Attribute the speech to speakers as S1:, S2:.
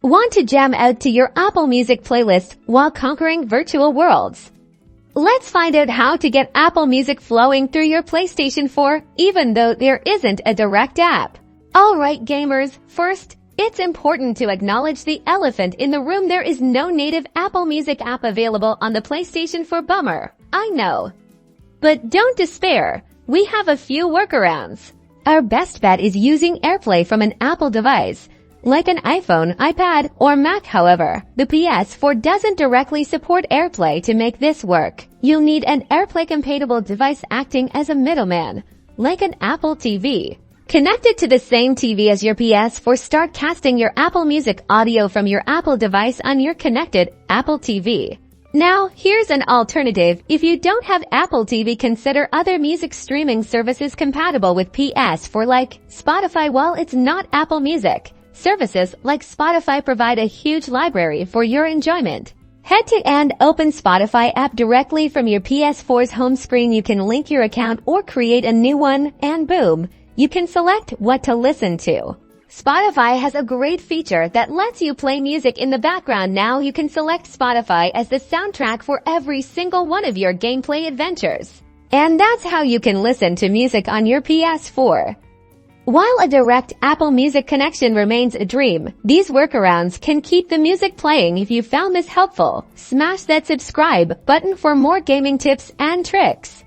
S1: Want to jam out to your Apple Music playlist while conquering virtual worlds? Let's find out how to get Apple Music flowing through your PlayStation 4 even though there isn't a direct app. Alright gamers, first, it's important to acknowledge the elephant in the room. There is no native Apple Music app available on the PlayStation 4. Bummer, I know. But don't despair, we have a few workarounds. Our best bet is using AirPlay from an Apple device, like an iPhone, iPad, or Mac. However, the PS4 doesn't directly support AirPlay. To make this work, you'll need an AirPlay-compatible device acting as a middleman, like an Apple TV. Connected to the same TV as your PS4, start casting your Apple Music audio from your Apple device on your connected Apple TV. Now, here's an alternative. If you don't have Apple TV, consider other music streaming services compatible with PS4 like Spotify. While it's not Apple Music, services like Spotify provide a huge library for your enjoyment. Head to and open Spotify app directly from your PS4's home screen. You can link your account or create a new one, and boom, you can select what to listen to. Spotify has a great feature that lets you play music in the background. Now you can select Spotify as the soundtrack for every single one of your gameplay adventures. And that's how you can listen to music on your PS4. While a direct Apple Music connection remains a dream, these workarounds can keep the music playing. If you found this helpful, smash that subscribe button for more gaming tips and tricks.